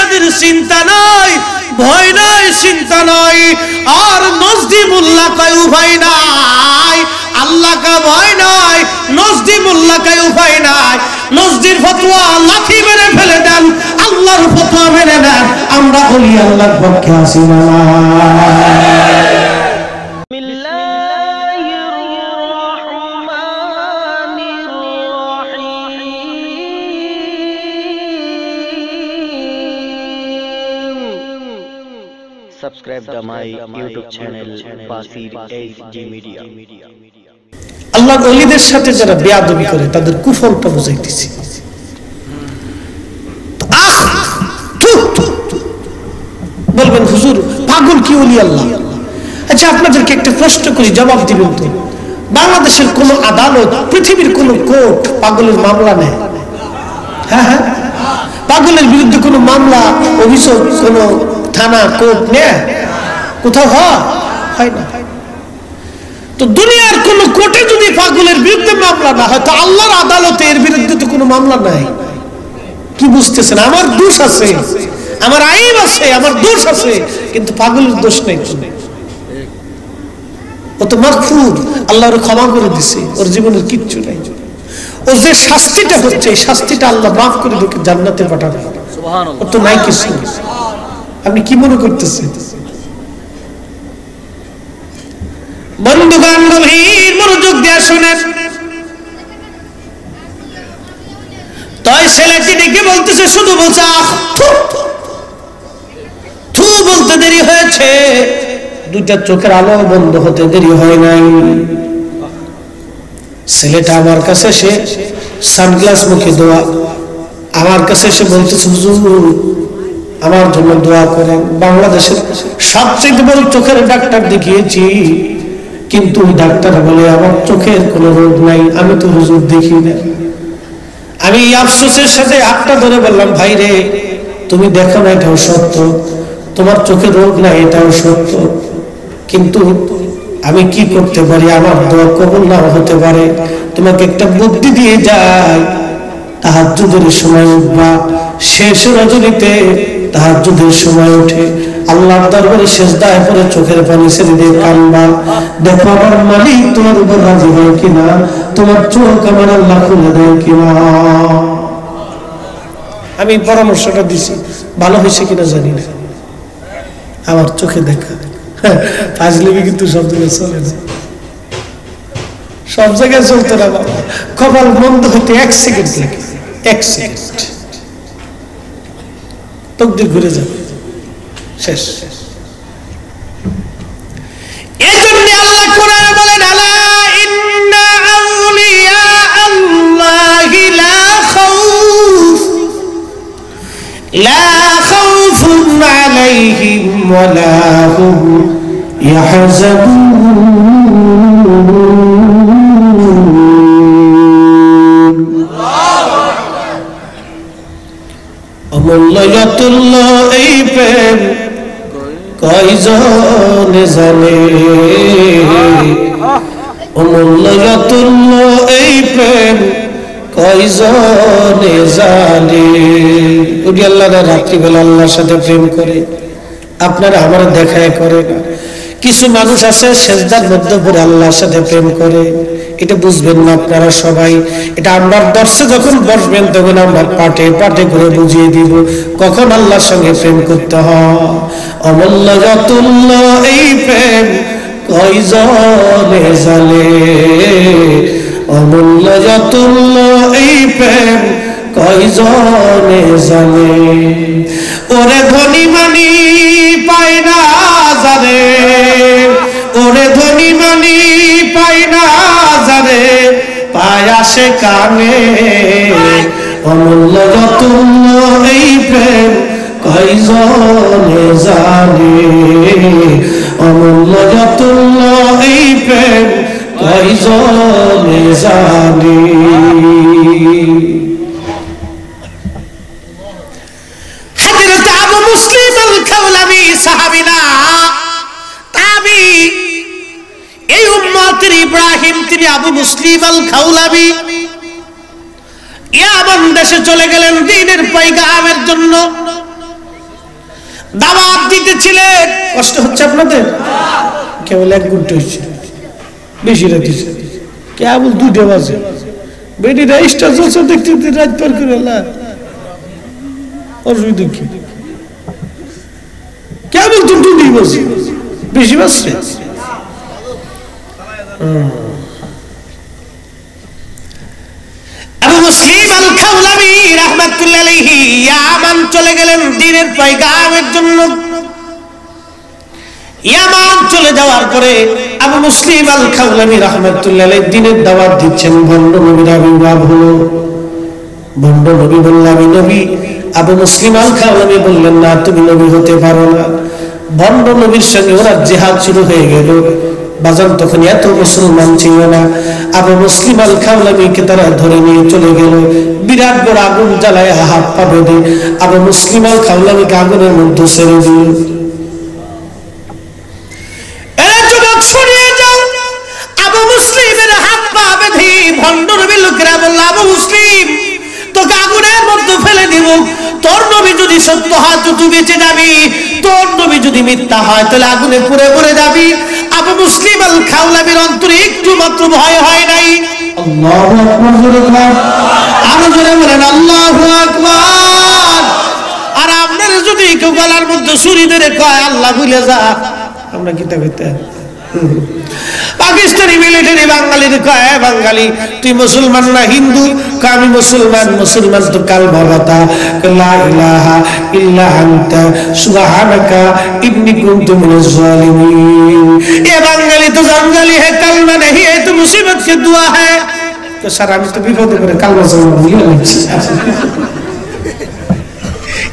তাদের চিন্তা নাই, ভয় নাই, চিন্তা নাই। আর নজদিমুল্লাহ কয় উপায় নাই, আল্লাহকে ভয় নাই, নজদিমুল্লাহকে উপায় নাই। নজদির ফতোয়া লাঠি মেরে ফেলে দেন, আল্লাহর ফতোয়া মেনে নেন। আমরা বলি আল্লাহর পক্ষে আছি না। Subscribe to my YouTube channel Basir HD Media. আল্লাহর ওলিদের সাথে যারা বেয়াদবি করে তাদের কুফরটা বুঝাইতেছি। বলবেন হুজুর পাগল কি ওলি আল্লাহ? আচ্ছা আপনাদেরকে একটা প্রশ্ন করি, জবাব দিবেন তো। বাংলাদেশের কোন আদালত, পৃথিবীর কোন কোর্ট পাগলের মামলা নেয়? হ্যাঁ হ্যাঁ, পাগলের বিরুদ্ধে কোন মামলা, অভিযোগ কোন থানা কোর্ট নেয়? কোথাও হয় না। তো দুনিয়ার কোন কোর্টে যদি পাগলের বিরুদ্ধে মামলা না হয়, তো আল্লাহর আদালতে এর বিরুদ্ধে তো কোনো মামলা নাই। কি বুঝতেছেন? আমার দোষ আছে, আমার আইব আছে, আমার দোষ আছে, কিন্তু পাগলের দোষ নেই। ও তো মাগফুর, আল্লাহ ওর ক্ষমা করে দিছে, ওর জীবনের কিচ্ছু নাই। ও যে শাস্তিটা হচ্ছে, এই শাস্তিটা আল্লাহ মাফ করে দিকে জান্নাতে পাঠাবে। ও তো নাই কিছু। আপনি কি মনে করতেছেন? বন্ধুগণ গভীর মনোযোগ দিয়ে শুনেন। তাই ছেলেটি ডেকে বলতেছে, শুধু বলছে আহ থু বলতে দেরি হয়েছে, দুইটা চোখের আলো বন্ধ হতে দেরি হয় নাই। ছেলেটা আমার কাছে এসে সানগ্লাস মুখে দোয়া, আমার কাছে এসে বলতেছে হুজুর আমার জন্য দোয়া করেন। বাংলাদেশের সবচেয়ে বড় চোখের ডাক্তার দেখিয়েছি, কিন্তু ওই ডাক্তার বলে আমার চোখের কোনো রোগ নাই, আমি তো হুজুর দেখি না। আমি আফসোসের সাথে হাতটা ধরে বললাম, ভাই রে তুমি দেখো না, এটাও সত্য, তোমার চোখের রোগ নাই, এটাও সত্য, কিন্তু আমি কি করতে পারি, আমার দোয়া কবুল না হতে পারে। তোমাকে একটা বুদ্ধি দিয়ে যাই, তাহাজ্জুদের সময় উঠবা, শেষ রজনীতে তাহাজ্জুদের সময় উঠে আল্লাহর দরবারে সিজদায় পড়ে চোখের পানি ছেড়ে দিয়ে কাঁদবা। দেখো আমার মালিক তোমার উপর রাজি হয় কিনা, তোমার চোখ আমার আল্লাহ খুলে দেয় কিনা। আমি পরামর্শটা দিছি, ভালো হয়েছে কিনা জানি না, আমার চোখে দেখা। ফাজলিমি কিন্তু সব জায়গায় চলে না, সব জায়গায় চলতে না বাবা। কপাল বন্ধ হইতে 1 সেকেন্ড লাগে, 1 সেকেন্ড, তকদির ঘুরে যাবে, শেষ। এজন্য আল্লাহ কোরআনে বলেন, আলা ইন্না আউলিয়া আল্লাহি লা খাউফুন আলাইহিম ওয়া লা হুম ইয়াহজানুন। অমূল্যতুল্লাহ এই প্রেম কয়জনে জানে, অমূল্যতুল্লাহ এই প্রেম কয়জনে জানে। ওই আল্লাহরা রাত্রিবেলা আল্লাহর সাথে প্রেম করে, আপনারা আমার দেখায় করে না। কিছু মানুষ আছে সেজদার মধ্যে পড়ে আল্লাহর সাথে প্রেম করে, এটা বুঝবেন না আপনারা সবাই। এটা আমার দর্শে যখন বসবেন তখন আমরা পাঠে পাঠে করে বুঝিয়ে দিব কখন আল্লাহর সঙ্গে প্রেম করতে হয়। অমূল্যতুল্লাহ এই প্রেম কয়জনে জানে, অমূল্যতুল্লাহ এই প্রেম কয়জনে জানে। ওরে ধনী মানি পাই না জানে, ওরে ধনী মানি পাই না জানে, পায় আসে কানে। অমূল্যতুল্লাহ এই প্রেম কয়জনে জানে, অমূল্যতুল্লাহ এই প্রেম কয়জনে জানে। হযরত আবু মুসলিম আল খাওলাবি সাহাবী না, তাবি, এই উম্মতের ইব্রাহিম, তিনি আবু মুসলিম আল খাওলাবি ইয়ামান দেশে চলে গেলেন দ্বীনের পয়গামের জন্য। দাওয়াত দিতেছিলেন। কষ্ট হচ্ছে আপনাদের? কেবল 1 ঘন্টা হয়েছে, বেশি রাত হয়েছে, কেবল 2টা বাজে। বেটিরা স্টার জলসা দেখতে রাত পার করে আল্লাহ অসুবিধা কি? কেবল 2টা বাজে, বেশি বাজছে। আবু মুসলিম আল খাওলাবি রাহমাতুল্লাহ আলাইহি ইয়ামান চলে গেলেন দ্বীনের পয়গামের জন্য। ইয়ামান চলে যাওয়ার পরে আবু মুসলিম আল খাওলাবি রাহমাতুল্লাহ আলাইহি দ্বীনের দাওয়াত দিচ্ছেন। ভণ্ড নবীর আবির্ভাব হলো। ভণ্ড নবী বললেন আমি নবী। আবু মুসলিম আল খাওলাবি বললেন না, তুমি নবী হতে পারো না। ভণ্ড নবীর সঙ্গে ওরা জিহাদ শুরু হয়ে গেল। বাজান তখন এত মুসলমান ছিল না। আবু মুসলিম আল খাওলাবিকে তারা ধরে নিয়ে চলে গেল। বিরাট বড় আগুন জ্বালায় হাত পা বেঁধে আবু মুসলিম আল খাওলাবিকে আগুনের মধ্যে ছেড়ে দিল। এরা যুবক সরিয়ে যাও। আবু মুসলিমের হাত পা বেঁধে ভণ্ড নবীর লোকেরা বলল, আবু মুসলিম তোকে আগুনের মধ্যে ফেলে দিব। তোর নবী যদি সত্য হয় তো তুই বেঁচে যাবি, তোর নবী যদি মিথ্যা হয় তাহলে আগুনে পুড়ে পুড়ে যাবি। আবু মুসলিম আল খাওলাবির অন্তরে একটু মাত্র ভয় হয় নাই। আল্লাহু আকবার জোরে বলেন, আরো জোরে বলেন আল্লাহু আকবার। আর আপনারা যদি কেউ গলার মধ্যে ছুরি ধরে কয় আল্লাহ ভুলে যা, আমরা কি তা কইতে? পাকিস্তানি মিলিটারি বাঙালির কয়, বাঙালি তুই মুসলমান না হিন্দু? আমি মুসলমান। মুসলমান তো কালমা বাতা লা ইলাহা ইল্লা আনতা সুবহানাকা ইন্নী কুনতু মিনাজ জালিমিন। এ বাঙালি তো জঙ্গলি है, कलमा नहीं है तो मुसीबत की दुआ है। তো স্যার আমি তো বিপদে পড়ে কালমা জবান ভুলে গেছি।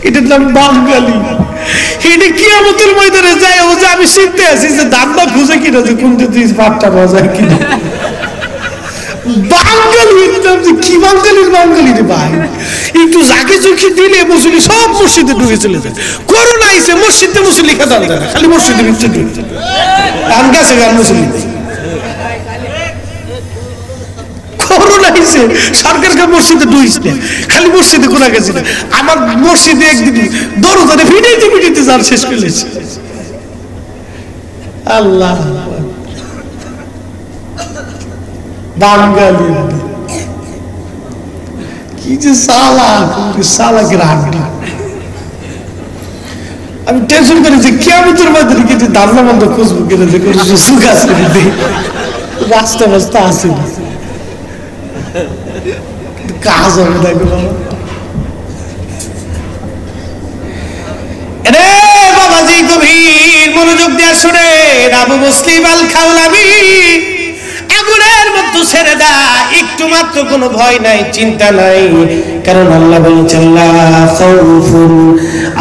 এটার নাম বাঙালি। এটা কিয়ামতের ময়দানে যায় ও যে আমি চিনতে আছি যে দাম্বা খুঁজে কিনা যে কোন যদি বাপটা বাজায় কিনা। বাঙালির নাম যে কি বাঙালির বাঙালি রে ভাই। একটু জাকি চুকি দিলে মুসলি সব মসজিদে ঢুকে চলে যায়। করোনা আইছে মসজিদে মুসলি খেতে যায় না, খালি মসজিদে ভিতরে ঢুকে গান গাছে গান মুসলি। করোনা আইছে সরকারকে মসজিদে ঢুকিস না, খালি মসজিদে কোনা গেছি না। আমার মসজিদে একদিন দরজারে ভিড়াইতে ভিড়াইতে যার শেষ করেছে। আল্লাহ বাঙালি কি যে সালাকের আড্ডা। আমি টেনশন করি যে কিয়ামতের মধ্যে কিছু দান্না বন্ধ খুঁজবো কিনা, যে কোনো সুখ আছে রাস্তা রাস্তা আছে না, কাজ হবে না। রে বাবাজি গভীর মনোযোগ দিয়ে শুনে, আবু মুসলিম আল খাওলাবি আগুনের মধ্যে ছেড়ে দেয়। একটু মাত্র কোনো ভয় নাই, চিন্তা নাই, কারণ আল্লাহ বলেছেন লা খাউফুন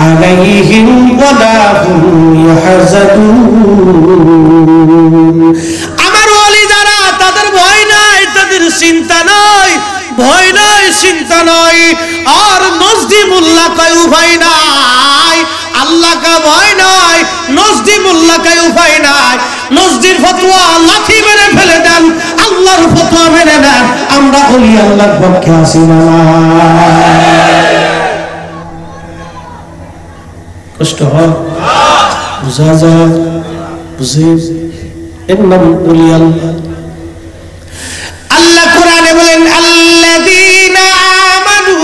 আলাইহিম ওয়ালা হুম ইয়াহজানুন। আমার ওলি যারা, তাদের ভয় নাই, তাদের চিন্তা নাই, ভয় নাই চিন্তা নাই। আর নজদিমুল্লাহ কয় উভয় নাই, আল্লাহ কা ভয় নাই, নজদিমুল্লাহ কয় উভয় নাই। নজদির ফতোয়া লাঠি মেরে ফেলে দেন, আল্লাহর ফতোয়া মেনে নেন। আমরা ওলি আল্লাহর পক্ষে আছি না। কষ্ট হয় বুঝা যায়, বুঝে এর নাম ওলি আল্লাহ। আল্লাহ কোরআনে বলেন আল্লাযীনা আমানু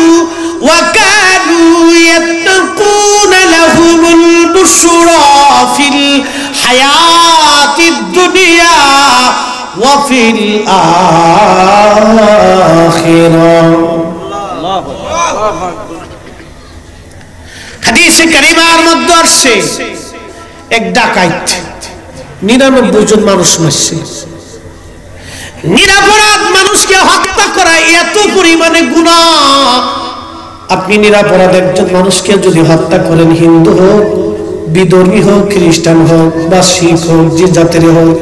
ওয়া কানু ইয়াত্তাকুনা লাহুমুল বুশরা ফিল হায়াতিদ দুনিয়া ওয়া ফিল আখিরাহ। আল্লাহু আকবার। হাদিসে কারিমার মধ্যে আসছে এক ডাকাত 99 জন মানুষ মারছে। নিরাপরাধ মানুষকে হত্যা করা এত পরিমাণে গুনাহ। আপনি নিরাপরাধ একজন মানুষকে যদি হত্যা করেন, হিন্দু হোক, বিধর্মী হোক, খ্রিস্টান হোক বা শিখ হোক, যে জাতের হোক,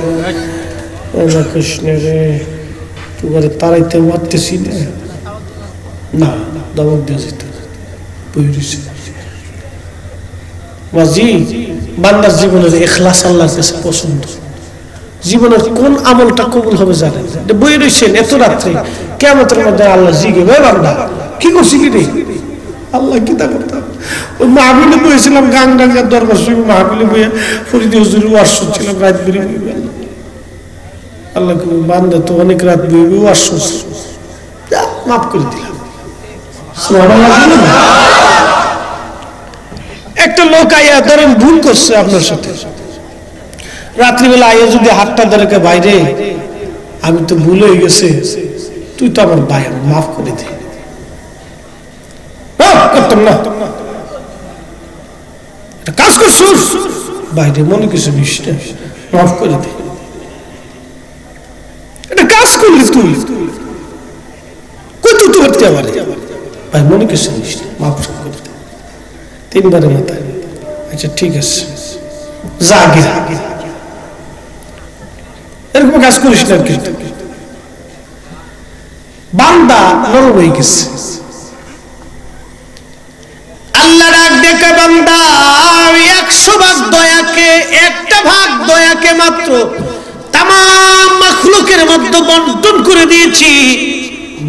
কৃষ্ণ রে তোমার তারাইতে মারতেছি না, দমক দিয়ে যেত বান্দার জীবনের ইখলাস আল্লাহর কাছে পছন্দ। জীবনের কোন আমলটা কবুল হবে জানেন? বই রয়েছেন এত রাত্রে কিয়ামতের মধ্যে আল্লাহ জিজ্ঞেস, বান্দা কি করছিলি রে? আল্লাহ কি তা করতাম। ওই মাহফিলে বসেছিলাম গাংডাঙ্গার দরবার শরীফ মাহফিলে বইয়া ফরিদে হুজুরের ওয়াজ শুনছিলাম রাত বেরিয়ে আল্লাহ বান্দা তো অনেক রাত বইবে ওয়াজ শুনছে মাফ করে দিলাম। একটা লোক আইয়া ধরেন ভুল করছে আপনার সাথে, রাত্রিবেলা আইয়া যদি হাতটা ধরে বাইরে আমি তো ভুল হয়ে গেছে, তুই তো আমার ভাই, মাফ করে দে। করতাম না, কাজ করছিস বাইরে মনে কিছু নিস না, মাফ করে দে। এটা কাজ করলি তুই কই তুই করতে পারে ভাই, মনে কিছু নিস না, মাফ করে দে। তিনবারের মাথায় আচ্ছা ঠিক আছে যা আগে, এরকম কাজ করিস না। কিন্তু বান্দা নরম হয়ে গেছে, আল্লাহ ডাক দেখে বান্দা 100 ভাগ দয়াকে, একটা ভাগ দয়াকে মাত্র তাম মাখলুকের মধ্যে বন্টন করে দিয়েছি,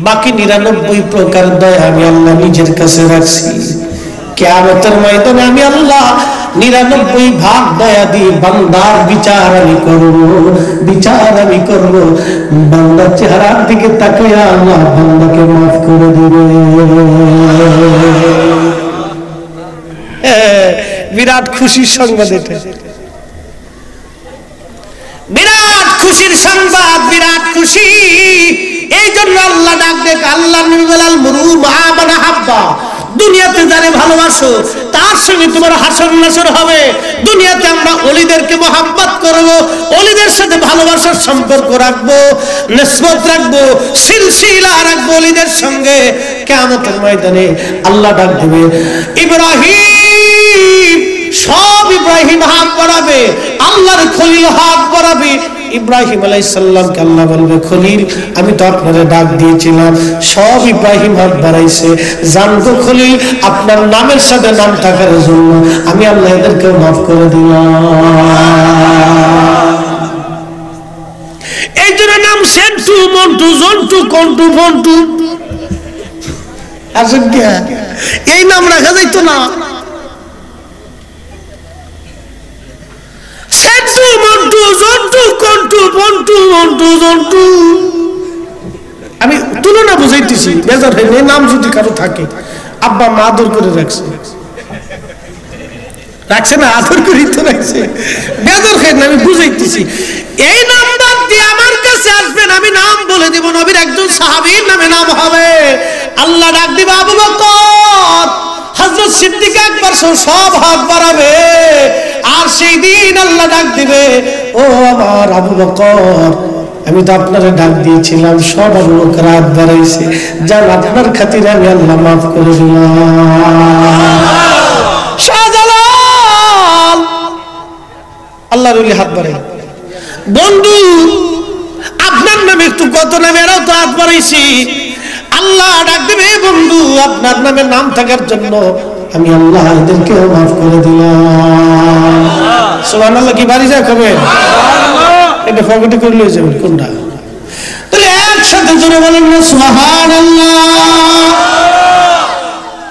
বাকি 99 প্রকার দয়া আমি আল্লাহ নিজের কাছে রাখছি। কিয়ামতের ময়দানে আমি আল্লাহ 99 ভাগ দয়া দিয়ে বান্দার বিচার আমি করব, বিচার আমি করব। বান্দার চেহারার দিকে তাকিয়ে আল্লাহ বান্দাকে মাফ করে দিবে। বিরাট খুশির সংবাদ এটা, বিরাট খুশির সংবাদ, বিরাট খুশি। এই জন্য আল্লাহ ডাক দেখ, আল্লাহ নিবেলাল মুরু মা'মান হাব্বা, দুনিয়াতে যারে ভালোবাসো তার সঙ্গে তোমার হাসর নাসর হবে। দুনিয়াতে আমরা ওলিদেরকে মহব্বত করব, ওলিদের সাথে ভালোবাসার সম্পর্ক রাখবো, নিসবত রাখবো, সিলসিলা রাখবো ওলিদের সঙ্গে। কিয়ামতের ময়দানে আল্লাহ ডাক দিবে, ইব্রাহিম, সব ইব্রাহিম হাত বাড়াবে, আল্লাহর খলিল হাত বাড়াবে। ইব্রাহিম আলাইহিস সালামকে আল্লাহ বলবে, খলিল আমি তো আপনারে ডাক দিয়েছিলাম। সব ইব্রাহিম হাত বাড়াইছে, জানতো খলিল আপনার নামের সাথে নাম থাকার জন্য আমি আল্লাহ এদেরকে মাফ করে দিলাম। এই জন্য নাম সেন্টু, মন্টু, জন্টু, কন্টু, ফন্টু আসেন কে, এই নাম রাখা যাইতো না। আমি তুলনা বুঝাইতেছি, বেজার হয়ে নাম যদি কারো থাকে, আব্বা মা আদর করে রাখছে, রাখছে না, আদর করে তো রাখছে, বেজার হয়ে না, আমি বুঝাইতেছি। এই নাম বাদ দিয়ে আমার কাছে আসবেন, আমি নাম বলে দিব, নবীর একজন সাহাবীর নামে নাম হবে। আল্লাহ ডাক দিবে, আবু বকর, হযরত সিদ্দিক আকবর সব হাত বাড়াবে। আর সেই দিন আল্লাহ ডাক দিবে, ও আমার আবু বকর, আমি তো আপনারে ডাক দিয়েছিলাম, সব আবু বকর হাত বাড়াইছে, যান আপনার খাতিরে আমি আল্লাহ মাফ করে দিলাম। শাহজালাল আল্লাহর ওলি হাত বাড়াই, বন্ধু আপনার নামে একটু কত নামে এরাও তো হাত বাড়াইছি। আল্লাহ ডাক দিবে, বন্ধু আপনার নামে নাম থাকার জন্য আমি আল্লাহ এদেরকেও মাফ করে দিলাম। সুবহানাল্লাহ কি বাড়ি যা কবে এটা পকেটে করে লয়ে যাবেন কোনটা, তাহলে একসাথে জোরে বলেন না সুবহানাল্লাহ।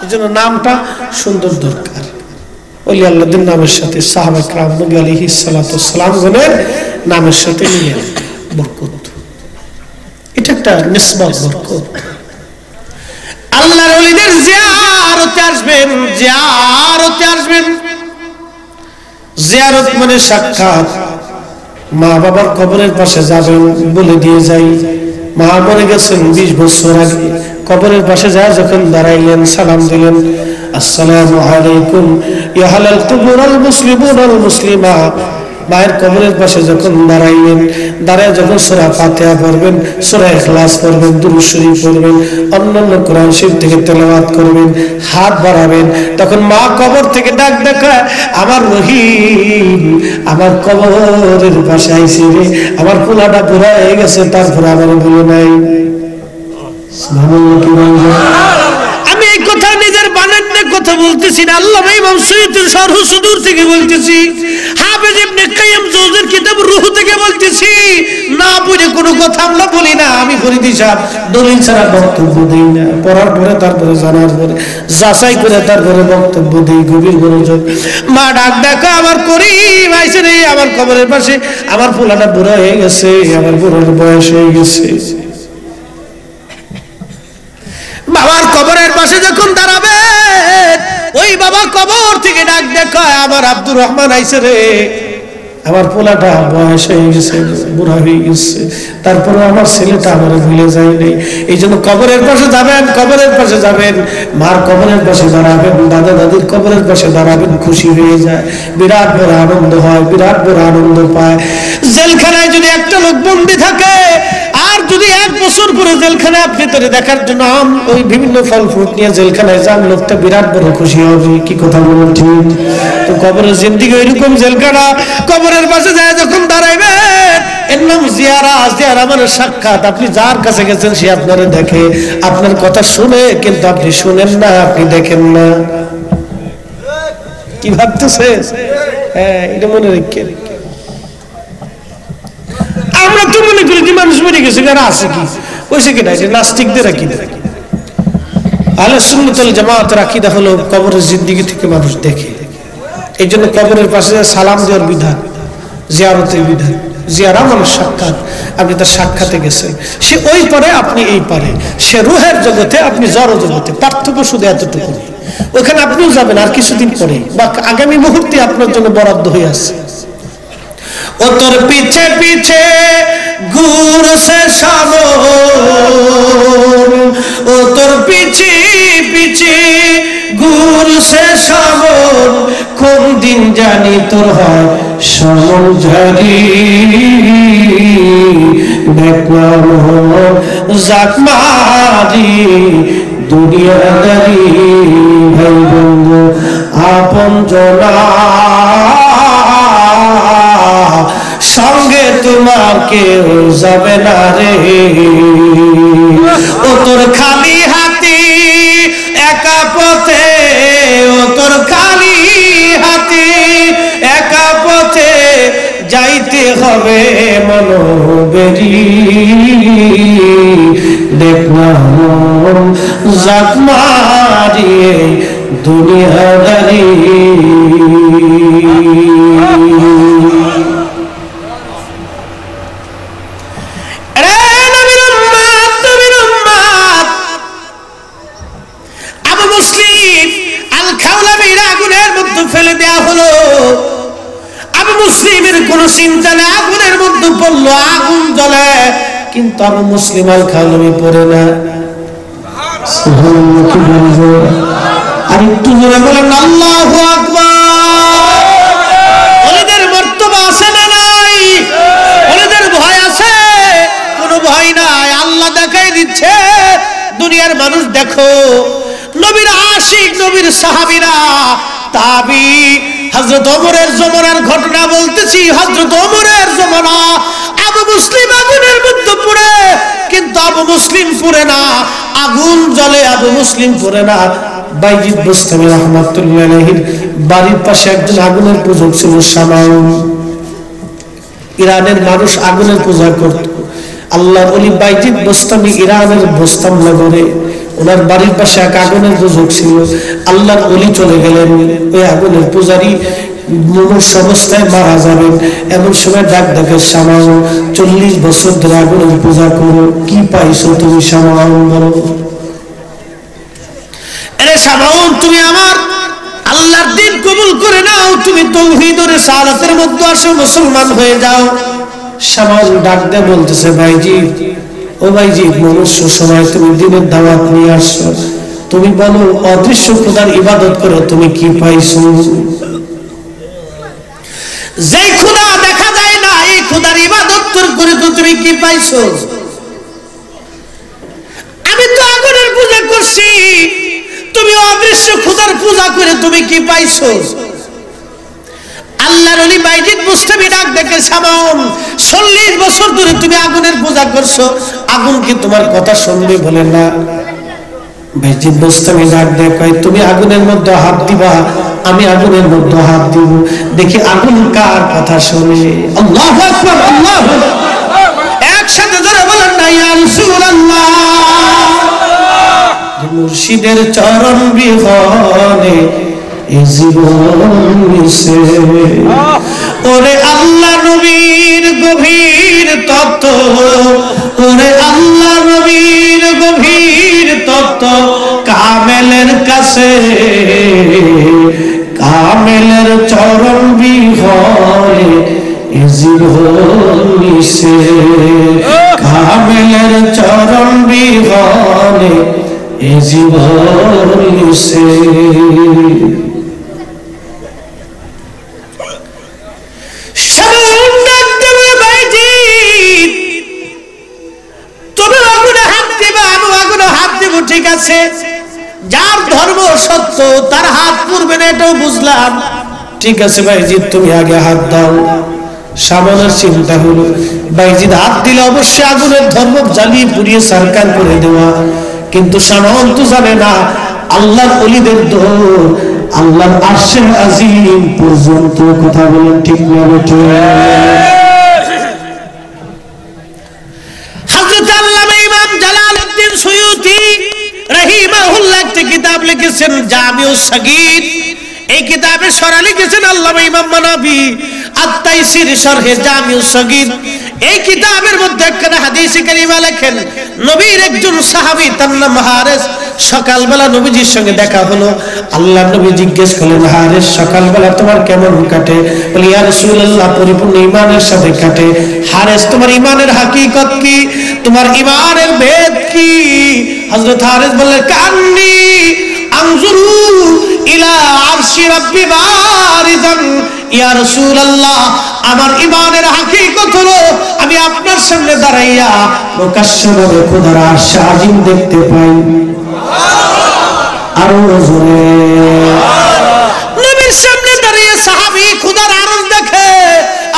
এই জন্য নামটা সুন্দর দরকার। ওলি আল্লাহদের নামের সাথে সাহাবা কিরাম নবী আলাইহিস সালাতু ওয়াস সালামের নামের সাথে নিয়ে বরকত, এটা একটা নিসবত বরকত। আল্লাহর ওলিদের জিয়ারতে আসবেন, জিয়ারতে আসবেন। জিয়ারত মানে সাক্ষাৎ। মা বাবার কবরের পাশে যাবেন, বলে দিয়ে যাই, মা মরে গেছেন 20 বছর আগে, কবরের পাশে যায় যখন দাঁড়াইলেন, সালাম দিলেন, আসসালামু আলাইকুম ইয়া আহলাল কুবুর আল মুসলিমুন আল মুসলিমাত। মায়ের কবরের পাশে যখন দাঁড়াইলেন, দাঁড়ায় যখন সূরা ফাতিহা পড়বেন, সূরা ইখলাস পড়বেন, দুরূদ শরীফ পড়বেন, অন্যান্য কোরআন শরীফ থেকে তেলাওয়াত করবেন, হাত বাড়াবেন, তখন মা কবর থেকে ডাক দেখায়, আমার রহিম আমার কবরের পাশে আইছে রে, আমার পোলাটা পুরা হয়ে গেছে, তারপর আমার বলে নাই। আমি এই কথা নিজের বানান কথা বলতেছি না, আল্লামা ইমাম সুয়ুতীর শরহ সুদূর থেকে বলতেছি, হাফেজ ইবনে কাইয়্যিম জাওজির কিতাব রূহ থেকে বলতেছি। না পড়ে কোনো কথা আমরা বলি না। আমি ফরিদি সাহেব দলিল ছাড়া বক্তব্য দেই না, পড়ার পরে তারপরে জানার পরে যাচাই করে তারপরে বক্তব্য দেই গভীর মনোযোগ। মা ডাক ডাকা আমার করিম আইছে রে আমার কবরের পাশে। আমার পোলাটা বুড়া হয়ে গেছে, আমার বুড়োর বয়স হয়ে গেছে। বাবার কবরের পাশে যখন দাঁড়াবে, ওই বাবা কবর থেকে ডাক দেখায় আমার আব্দুর রহমান আইছে রে, আমার পোলাটা বয়স হয়ে গেছে, বুড়া হয়ে গেছে, তারপরে আমার ছেলেটা আমার ভুলে যায় নাই। এই জন্য কবরের পাশে যাবেন, কবরের পাশে যাবেন, মার কবরের পাশে দাঁড়াবেন, দাদা দাদির কবরের পাশে দাঁড়াবেন, খুশি হয়ে যায়, বিরাট বড় আনন্দ হয়, বিরাট বড় আনন্দ পায়। জেলখানায় যদি একটা লোক বন্দী থাকে, আর যদি 1 বছর পরে জেলখানায় আপনি তোরে দেখার জন্য ওই বিভিন্ন ফল ফ্রুট নিয়ে জেলখানায় যান, লোকটা বিরাট বড় খুশি হবে। কি কথা বলেন ঠিক? তো কবরের জিন্দেগি ওইরকম জেলখানা। কবরের পাশে যায় যখন দাঁড়াইবে, এর নাম জিয়ারা। জিয়ারা মানে সাক্ষাৎ। আপনি যার কাছে গেছেন সে আপনারে দেখে, আপনার কথা শুনে, কিন্তু আপনি শুনেন না, আপনি দেখেন না। কি ভাবতেছে? হ্যাঁ, এটা মনে রেখেন। আমরা তো মনে করি যে মানুষ মরে গেছে, কারা আছে কি ওইসে কিনা, যে নাস্তিকদের আকিদা। আহলে সুন্নাত ওয়াল জামাতের আকিদা হলো কবরের জিন্দেগি থেকে মানুষ দেখে। এই জন্য কবরের পাশে সালাম দেওয়ার বিধান, জিয়ারতের বিধান। জিয়ারা মানে সাক্ষাৎ। আপনি তার সাক্ষাতে গেছেন, সে ওই পারে, আপনি এই পারে। সে রূহের জগতে, আপনি জড় জগতে। পার্থক্য শুধু এতটুকু। ওখানে আপনিও যাবেন আর কিছুদিন পরে, বা আগামী মুহূর্তে আপনার জন্য বরাদ্দ হয়ে আছে। ও তোর পিছে পিছে ঘুরছে সামন, ও তোর পিছে পিছে ঘুরছে সামন, কোন দিন জানি তোর হয় সমন ঝারি। দেখলাম জাক মারি দুনিয়াদারি, ভাই বন্ধু আপন জনা, সঙ্গে তোমার কেউ যাবে না রে। ও তোর খালি হাতি একা পথে, ও তোর খালি হাতি একা পথে, যাইতে হবে মনোবেরি। দেখলাম জাক মারিয়ে দুনিয়াদারি। ফেলে দেয়া হলো। আবু মুসলিমের কোন চিন্তা নেই, আগুনের মধ্যে পড়লো, আগুন জ্বলে, কিন্তু আবু মুসলিম আল খাওলামি পড়ে না। আর একটু জোরে বলেন আল্লাহু আকবার। ওদের মর্তবা আছে না নাই? ওদের ভয় আছে? কোনো ভয় নাই। আল্লাহ দেখাই দিচ্ছে, দুনিয়ার মানুষ দেখো, নবীর আশিক, নবীর সাহাবীরা, তাবি, হযরত ওমরের জমানার ঘটনা বলতেছি। হযরত ওমরের জমানা, আবু মুসলিম আগুনের মধ্যে পড়ে, কিন্তু আবু মুসলিম পড়ে না, আগুন জ্বলে, আবু মুসলিম পড়ে না। বাইজিদ বুস্তামি রাহমাতুল্লাহি আলাইহির বাড়ির পাশে একজন আগুনের পূজক ছিল, শামাউন। ইরানের মানুষ আগুনের পূজা করত। আল্লাহর ওলি বাইজিদ বুস্তামি ইরানের বোস্তাম নগরে, ওনার বাড়ির পাশে এক আগুনের পূজক ছিল। আল্লাহর ওলি চলে গেলেন, ওই আগুনের পূজারী মুমূর্ষ অবস্থায় মারা যাবেন। এমন সময় ডাক দেখে, শামাউন 40 বছর ধরে আগুনের পূজা করো, কি পাইছো তুমি শামাউন বলো? আরে শামাউন, তুমি আমার আল্লাহর দিন কবুল করে নাও, তুমি তাওহীদ ও রিসালাতের মধ্যে আসো, মুসলমান হয়ে যাও। শামাউন ডাক দিয়ে বলতেছে, ভাইজি, ও ভাইজি, মনুষ্য সময় তুমি দিনের দাওয়াত নিয়ে আসছো, তুমি বলো অদৃশ্য খোদার ইবাদত করে তুমি কি পাইছো? যে খোদা দেখা যায় না, এই খোদার ইবাদত করে তো তুমি কি পাইছো? আমি তো আগুনের পূজা করছি, তুমি অদৃশ্য খোদার পূজা করে তুমি কি পাইছো? আল্লাহর ওলি বাইজিদ বুস্তামি ডাক দেখে, শামাউন, 40 বছর ধরে তুমি আগুনের পূজা করছো, আগুন কি তোমার কথা শুনবে? বলে না। বাইজিদ বোস্তামি ডাক দেয়, কয় তুমি আগুনের মধ্যে হাত দিবা, আমি আগুনের মধ্যে হাত দিব, দেখি আগুন কার কথা শুনে। আল্লাহু আকবার, আল্লাহু একসাথে ধরে বলেন না ইয়া রাসূলুল্লাহ। মুর্শিদের চরণ বিহনে এই জীবন মিশে। ওরে আল্লাহ নবীর গভীর তত্ত্ব, ওরে আল্লাহ নবীর গভীর তত্ত্ব কামেলের কাছে, কামেলের চরণ বিহনে এই জীবন মিশে। কামেলের চরণ বিহনে এই জীবন মিশে। ঠিক আছে, যার ধর্ম সত্য তার হাত পূর্বে না, এটাও বুঝলাম। ঠিক আছে ভাইজিৎ, তুমি আগে হাত দাও। সামনের চিন্তা হলো ভাইজিৎ হাত দিলে অবশ্যই আগুনের ধর্ম জ্বালিয়ে পুড়িয়ে সরকার করে দেওয়া, কিন্তু সামন তো জানে না আল্লাহর ওলিদের দৌড় আল্লাহর আরশের আজিম পর্যন্ত। কথা বলেন ঠিক না বেঠে? হযরত আল্লামা ইমাম জালালউদ্দিন সুয়ুতি রাহিমাহুল্লাহ একটি কিতাব লিখেছেন জামিউস সাগীর। এই কিতাবে শরহ লিখেছেন আল্লামা ইমাম মানাবী আত-তাইসির শরহে জামিউস সাগীর। এই কিতাবের মধ্যে একটা হাদিসে কারিমা লেখেন, নবীর একজন সাহাবী তার নাম হারেস, সকালবেলা নবীজির সঙ্গে দেখা হলো। আল্লাহ নবী জিজ্ঞেস করলেন, হারেস সকালবেলা তোমার কেমন কাটে? বলে ইয়া রাসূলুল্লাহ পরিপূর্ণ ঈমানের সাথে কাটে। হারেস তোমার ঈমানের হাকিকত কি, তোমার ঈমানের ভেদ কি? হযরত হারেস বললেন, কান্নি আনজুরু ইলা আরশি রাব্বি বারিজান ইয়া রাসূলুল্লাহ, আমার ঈমানের হাকিকত হলো আমি আপনার সামনে দাঁড়াইয়া প্রকাশ্যভাবে খোদার আরশ আজিম দেখতে পাই। আরো জোরে। নবীর সামনে দাঁড়িয়ে সাহাবী খোদার আরশ দেখে,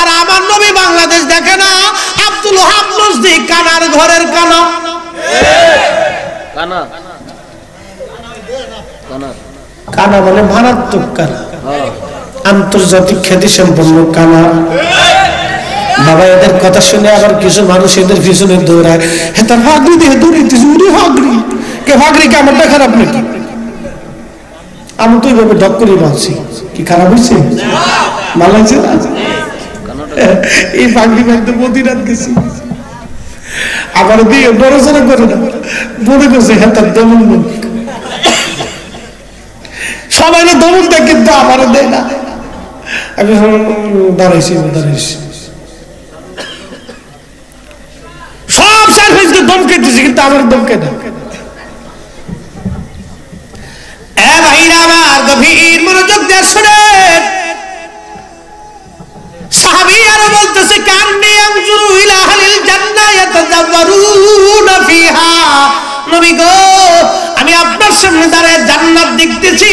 আর আমার নবী বাংলাদেশ দেখে না। আব্দুল ওয়াহাব নজদি কানার ঘরের কানা, কানা কানা কানা বলে মারাত্মক কানা, আন্তর্জাতিক খ্যাতি সম্পন্ন কানা। বাবা এদের কথা শুনে আবার কিছু মানুষ এদের পিছনে দৌড়ায়, হেতার হাগরি দিয়ে দৌড়াইতেছে, উনি হাগরি কে হাগরি কে আমারটা খারাপ নাকি? আমি তো এইভাবে ঢক করে ভাবছি, কি খারাপ হয়েছে? ভালো হয়েছে না? এই পাগড়ি বাঁধতে মদিনাত গেছি, আবার দিয়ে নড়াচড়া করে না, মনে করছে হেতার দমন নবী। সবাই না দমন দেয় কিন্তু আমারও দেয় না। আমি দাঁড়াইছি দাঁড়াইছি, সব সার্ভিসকে দম কেটেছি কিন্তু আমার দম কেটে। গভীর মনোযোগ দিয়ে শুনেন, সাহাবী আরো বলতেছে, কান্নি আনজুরু ইলা আহলিল জান্নাহ ইয়াতাযাওয়ারুনা ফিহা। নবী গো, আমি আপনার সামনে দাঁড়ায় জান্নাত দেখতেছি,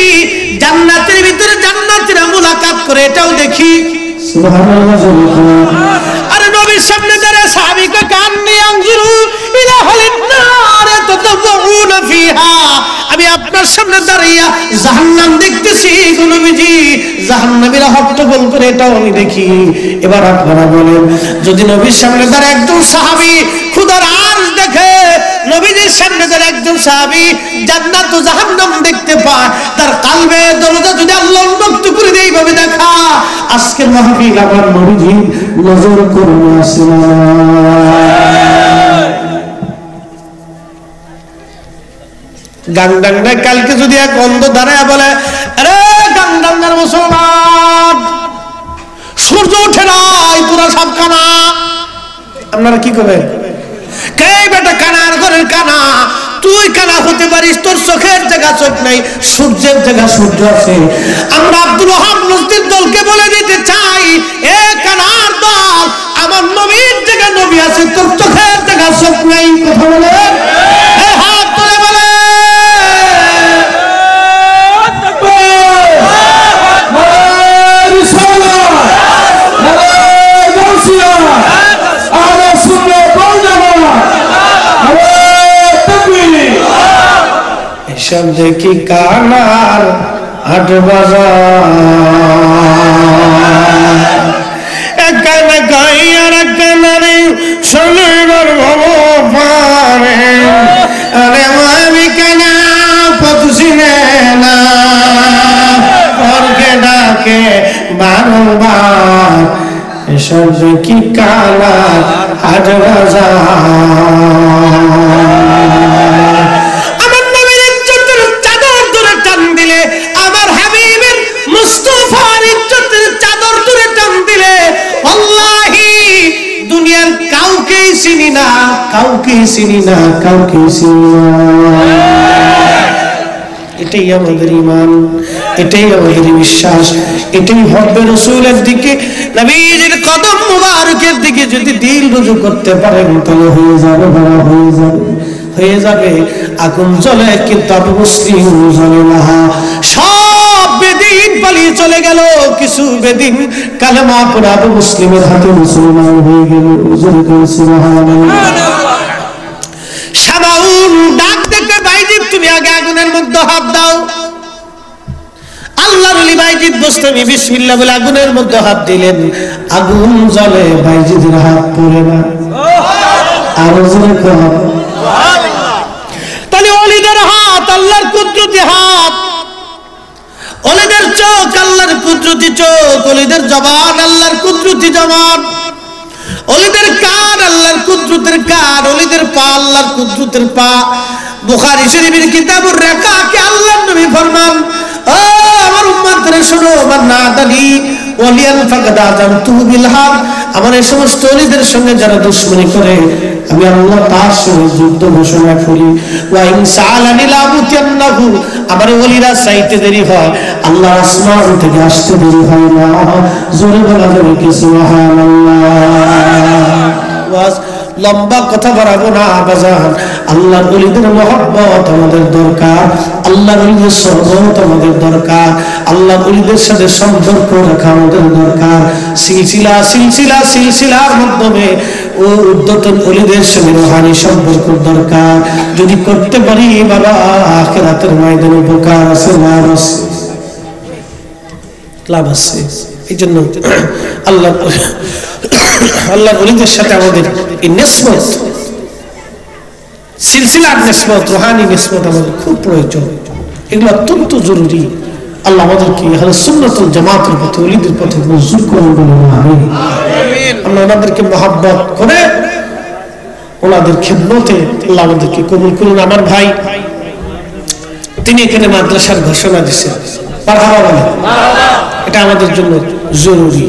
জান্নাতের ভিতরে জান্নাতীরা মুলাকাত করে, এটাও দেখি। সুবহানাল্লাহ। আরে নবীর সামনে দাঁড়ায় সাহাবী কো, কান্নি আনজুরু ইলা আহলিন নার ইয়াতাযাওয়ারুনা ফিহা, আমি আপনার সামনে দাঁড়িয়ে জাহান্নাম দেখতেছি গো নবীজি, জাহান্নামীরা হট্টগোল করে, এটাও আমি দেখি। এবার আপনারা বলেন, যদি নবীর সামনে দাঁড়ায় একজন সাহাবী খোদার আরশ দেখে, নবীজির সামনে দাঁড়ায় একজন সাহাবী জান্নাত ও জাহান্নাম দেখতে পায়, তার কলবে দরজা যদি আল্লাহ উন্মুক্ত করে দেয় এইভাবে দেখা, আজকের মাহফিল আবার নবীজি নজর করুন আসসালাম। গাংডাঙ্গা কালকে যদি এক অন্ধ দাঁড়ায় বলে, আরে গাংডাঙ্গার মুসলমান সূর্য ওঠে নাই, তোরা সব কানা, আপনারা কি করবেন? কে বেটা কানার ঘরের কানা? তুই কানা হতে পারিস, তোর চোখের জায়গা চোখ নাই, সূর্যের জায়গা সূর্য আছে। আমরা আব্দুল ওয়াহাব নজদির দলকে বলে দিতে চাই, এ কানার দল, আমার নবীর জায়গা নবী আছে, তোর চোখের জায়গা চোখ নাই। কথা বলে হাত তুলে বলে এসব দেখি কানার হাট বাজার, একানে গাই আর একানে শনিবার ভাবো পারে, আরে আমি কেনা পথছিনে না পরকে ডাকে বারংবার, এসব দেখি কানার হাট বাজার। কাউকে চিনি না, কাউকে চিনি না। এটাই আমাদের ঈমান, এটাই আমাদের বিশ্বাস, এটাই হব্বে রাসূলের দিকে, নবীজির কদম মুবারকের দিকে যদি দিল রুজু করতে পারেন তাহলে হয়ে যাবে, বড় হয়ে যাবে, হয়ে যাবে। আগুন জ্বলে কিন্তু আবু মুসলিম জ্বলে না। সব বেদিন পালিয়ে চলে গেল, কিছু বেদিন কালেমা পড়ে আবু মুসলিমের হাতে মুসলমান হয়ে গেল। সুবহানাল্লাহ। শামাউন ডাক দেখে বাইজিদ তুমি আগে আগুনের মধ্যে হাত দাও। আল্লাহর ওলি বাইজিদ গোস্তামি বিসমিল্লাহ বলে আগুনের মধ্যে হাত দিলেন, আগুন জ্বলে, বাইজিদের হাত পড়ে না। আর জোরে কর সুবহানাল্লাহ। তাহলে ওলিদের হাত আল্লাহর কুদরতি হাত, ওলিদের চোখ আল্লাহর কুদরতি চোখ, ওলিদের জবান আল্লাহর কুদরতি জবান, ওলিদের কান আল্লাহর কুদরতের কান, ওলিদের পা আল্লাহর কুদরতের পা। বুখারী শরীফের কিতাবুর রিকাকে আল্লাহর নবী ফরমান, ও আমার উম্মতরা শোনো, মান নাদানি ওয়ালিয়ান ফাকাদ আযানতু বিল হার, আমার এই সমস্ত ওলিদের সঙ্গে যারা দুশমনি করে আমি আল্লাহ তার সঙ্গে যুদ্ধ ঘোষণা করি। ওয়া ইন সাআলানি লা উতিয়ান্নাহু, আমার ওলিরা চাইতে দেরি হয়, আল্লাহ আসমান থেকে আসতে দেরি হয় না। জোরে বলা যাবে কি সুবহানাল্লাহ। লম্বা কথা বাড়াবো না বাজান, আল্লাহর ওলিদের মহব্বত আমাদের দরকার, আল্লাহর ওলিদের সহবত আমাদের দরকার, আল্লাহর ওলিদের সাথে সম্পর্ক রাখা আমাদের দরকার। সিলসিলার মাধ্যমে ও উদ্যতন ওলিদের সঙ্গে রুহানি সম্পর্ক দরকার। যদি করতে পারি বাবা, আখিরাতের ময়দানে উপকার আছে, লাভ আছে। এই জন্য আল্লাহর ওলিদের সাথে আমাদের এই নিসবত, সিলসিলার নিসবত, রুহানি নিসবত আমাদের খুব প্রয়োজন, এগুলো অত্যন্ত জরুরি। আল্লাহ আমাদেরকে আহলে সুন্নাত ওয়াল জামাতের পথে, ওলিদের পথে মজবুত করুন, বলুন আমিন। আল্লাহ ওনাদেরকে মহব্বত করে ওনাদের খিদমতে আল্লাহ আমাদেরকে কবুল করুন। আমার ভাই তিনি এখানে মাদ্রাসার ঘোষণা দিয়েছেন, মারহাবা বলেন, এটা আমাদের জন্য জরুরি।